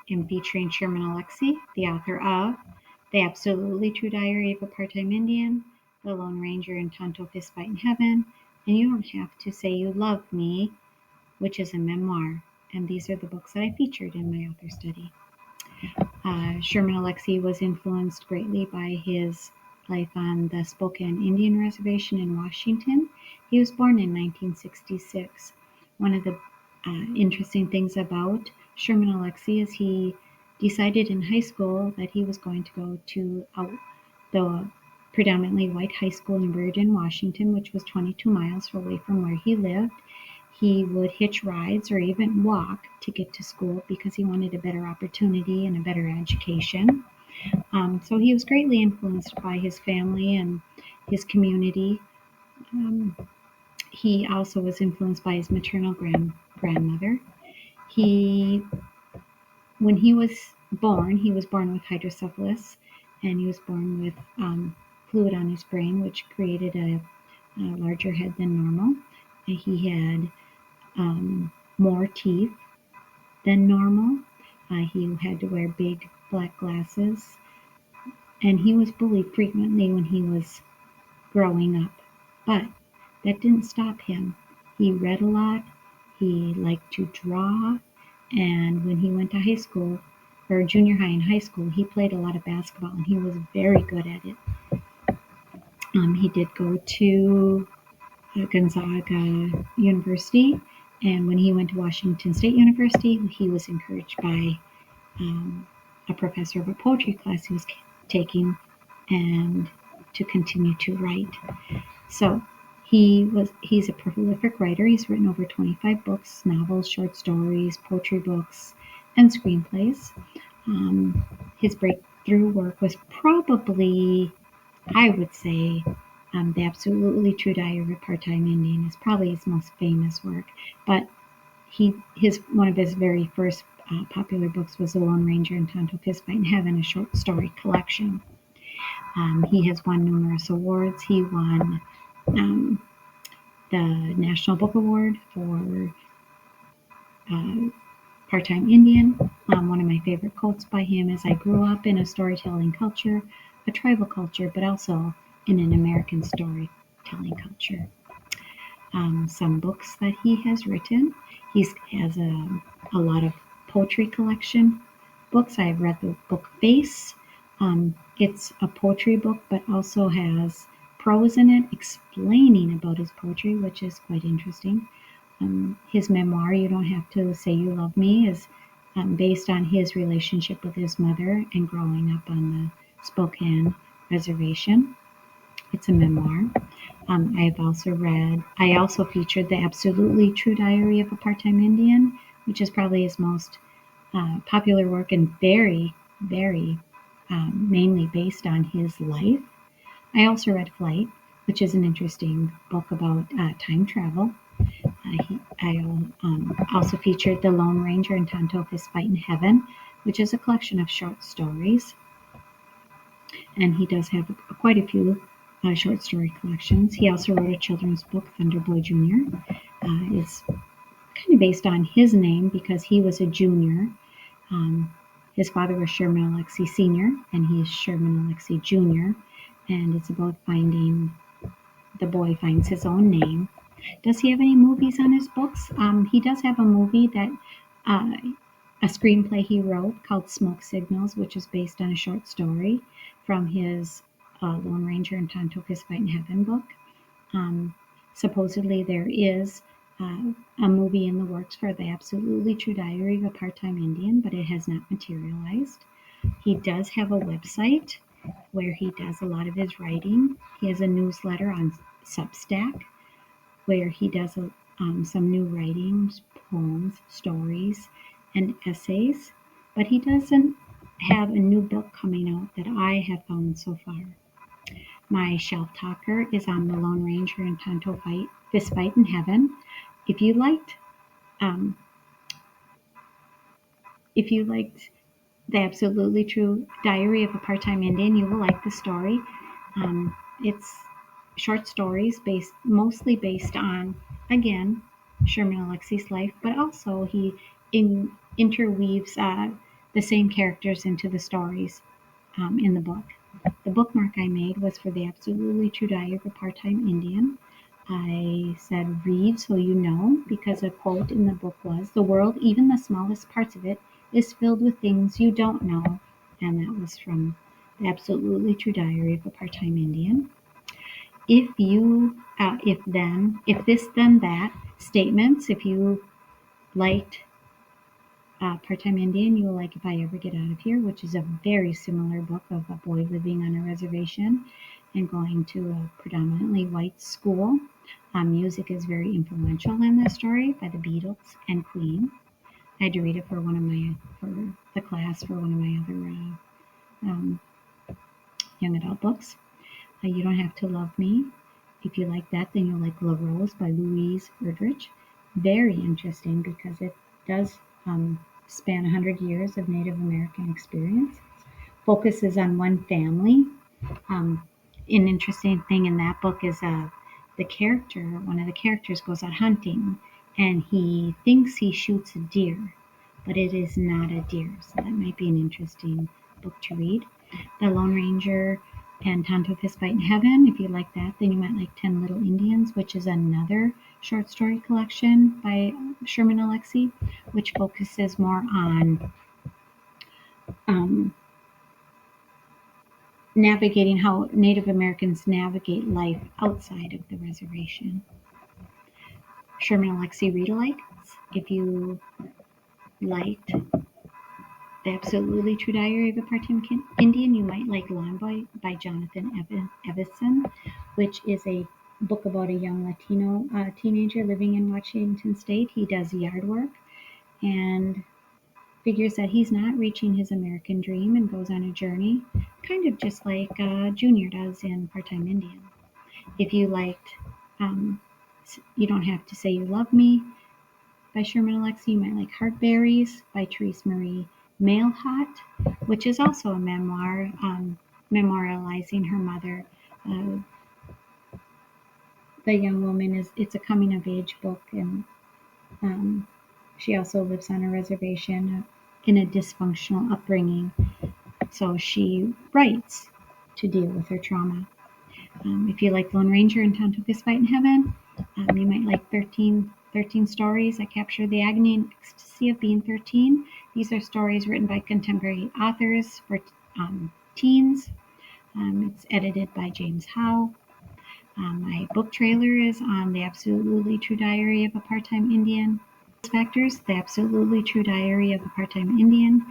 am featuring Sherman Alexie, the author of The Absolutely True Diary of a Part-Time Indian, The Lone Ranger and Tonto Fistfight in Heaven, and You Don't Have to Say You Love Me, which is a memoir. And these are the books that I featured in my author study. Sherman Alexie was influenced greatly by his life on the Spokane Indian Reservation in Washington. He was born in 1966. One of the interesting things about Sherman Alexie is he decided in high school that he was going to go to the predominantly white high school in Reardon, Washington, which was 22 miles away from where he lived. He would hitch rides or even walk to get to school because he wanted a better opportunity and a better education. So he was greatly influenced by his family and his community. Um, he also was influenced by his maternal grandmother. He, when he was born with hydrocephalus, and he was born with fluid on his brain, which created a larger head than normal. He had more teeth than normal. He had to wear big black glasses, and he was bullied frequently when he was growing up. But that didn't stop him. He read a lot, he liked to draw, and when he went to high school, or junior high and high school, he played a lot of basketball, and he was very good at it. He did go to Gonzaga University, and when he went to Washington State University, he was encouraged by a professor of a poetry class he was taking, and to continue to write. So he's a prolific writer. He's written over 25 books, novels, short stories, poetry books, and screenplays. His breakthrough work was probably, I would say, The Absolutely True Diary of a Part-Time Indian is probably his most famous work. But one of his very first popular books was The Lone Ranger and Tonto Fistfight in Heaven, a short story collection. He has won numerous awards. He won the National Book Award for Part-Time Indian. One of my favorite quotes by him is, "I grew up in a storytelling culture, a tribal culture, but also in an American storytelling culture." Some books that he has written. He has a lot of poetry collection books. I've read the book Face. It's a poetry book, but also has prose in it explaining about his poetry, which is quite interesting. His memoir, You Don't Have to Say You Love Me, is based on his relationship with his mother and growing up on the Spokane Reservation. It's a memoir. I also featured The Absolutely True Diary of a Part-Time Indian, which is probably his most popular work and very, very mainly based on his life. I also read Flight, which is an interesting book about time travel. I also featured The Lone Ranger and Tonto Fistfight in Heaven, which is a collection of short stories. And he does have quite a few short story collections. He also wrote a children's book, Thunder Boy Jr. It's kind of based on his name because he was a junior. His father was Sherman Alexie Sr., and he is Sherman Alexie Jr., and it's about the boy finds his own name. Does he have any movies on his books? He does have a movie a screenplay he wrote called Smoke Signals, which is based on a short story from his Lone Ranger and Tonto Fistfight in Heaven book. Supposedly there is a movie in the works for The Absolutely True Diary of a Part-Time Indian, but it has not materialized. He does have a website where he does a lot of his writing. He has a newsletter on Substack where he does some new writings, poems, stories, and essays, but he doesn't have a new book coming out that I have found so far. My shelf talker is on The Lone Ranger and Tonto Fistfight in Heaven. If you liked The Absolutely True Diary of a Part-Time Indian, you will like the story. It's short stories mostly based on, again, Sherman Alexie's life, but also he interweaves the same characters into the stories in the book. The bookmark I made was for the absolutely true diary of a part-time Indian. I said, read so you know, because a quote in the book was, the world, even the smallest parts of it, is filled with things you don't know. And that was from the absolutely true diary of a part-time Indian. If you, if this, then that statements, if you liked Part-Time Indian, you will like If I Ever Get Out of Here, which is a very similar book of a boy living on a reservation and going to a predominantly white school. Music is very influential in this story by the Beatles and Queen. I had to read it for the class for one of my other young adult books. You Don't Have to Love Me. If you like that, then you'll like La Rose by Louise Erdrich. Very interesting because it does span 100 years of Native American experience. Focuses on one family. An interesting thing in that book is one of the characters goes out hunting and he thinks he shoots a deer, but it is not a deer. So that might be an interesting book to read. The Lone Ranger and Tonto Fistfight in Heaven. If you like that, then you might like 10 Little Indians, which is another short story collection by Sherman Alexie, which focuses more on navigating how Native Americans navigate life outside of the reservation. Sherman Alexie read-alikes. If you liked The Absolutely True Diary of a Part-Time Indian, you might like Lawn Boy by Jonathan Evison, which is a book about a young Latino teenager living in Washington State. He does yard work and figures that he's not reaching his American dream and goes on a journey, kind of just like Junior does in Part-Time Indian. If you liked You Don't Have to Say You Love Me by Sherman Alexie, you might like Heartberries by Therese Marie Mailhot, which is also a memoir memorializing her mother. The young woman it's a coming of age book, and she also lives on a reservation in a dysfunctional upbringing. So she writes to deal with her trauma. If you like Lone Ranger and Tonto Fistfight in Heaven, you might like 13 stories that capture the agony and ecstasy of being 13. These are stories written by contemporary authors for teens. It's edited by James Howe. My book trailer is on The Absolutely True Diary of a Part-Time Indian. Factors, The Absolutely True Diary of a Part-Time Indian.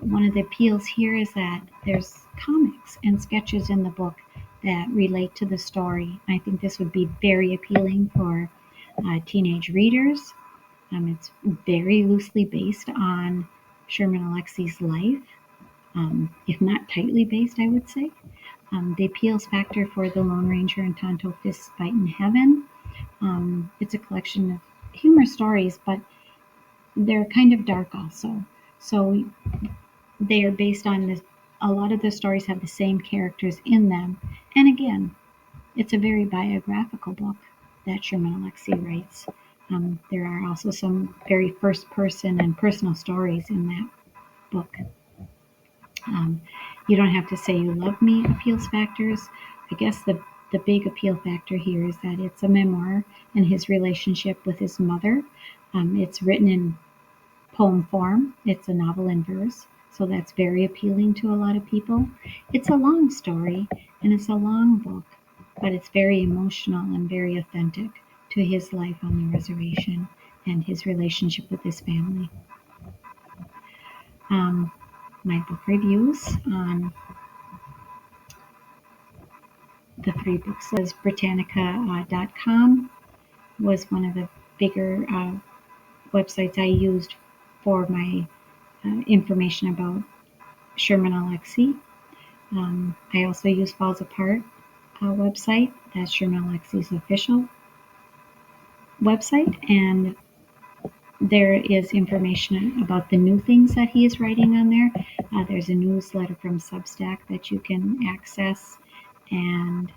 One of the appeals here is that there's comics and sketches in the book that relate to the story. I think this would be very appealing for teenage readers. It's very loosely based on Sherman Alexie's life, if not tightly based, I would say. The appeals factor for The Lone Ranger and Tonto Fistfight in Heaven. It's a collection of humor stories, but they're kind of dark also. So they are based on this. A lot of the stories have the same characters in them. And again, it's a very biographical book that Sherman Alexie writes. There are also some very first person and personal stories in that book. You Don't Have to Say You Love Me appeals factors. I guess the big appeal factor here is that it's a memoir and his relationship with his mother. It's written in poem form. It's a novel in verse, so that's very appealing to a lot of people. It's a long story and it's a long book, but it's very emotional and very authentic to his life on the reservation and his relationship with his family. My book reviews on the 3 books was Britannica.com was one of the bigger websites I used for my information about Sherman Alexie. I also use Falls Apart website. That's Sherman Alexie's official website, and there is information about the new things that he is writing on there. There's a newsletter from Substack that you can access, and